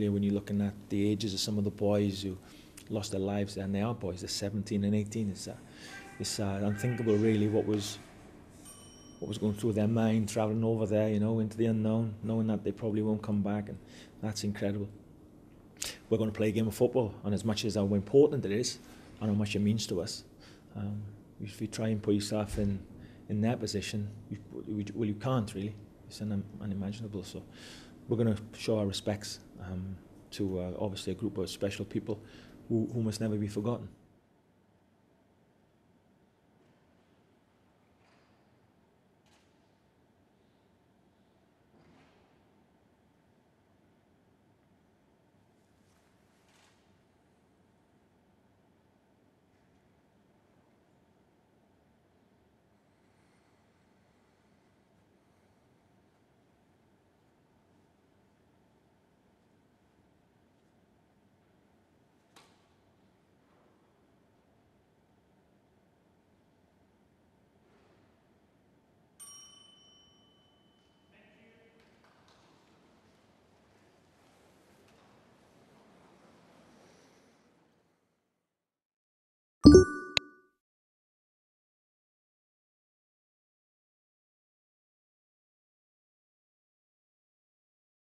particularly when you're looking at the ages of some of the boys who lost their lives, and they are boys, they're 17 and 18. It's unthinkable, really, what was going through their mind, travelling over there, you know, into the unknown, knowing that they probably won't come back, and that's incredible. We're going to play a game of football, and as much as how important it is, and how much it means to us, if you try and put yourself in their position, you can't really. It's unimaginable. So we're going to show our respects to obviously a group of special people who must never be forgotten.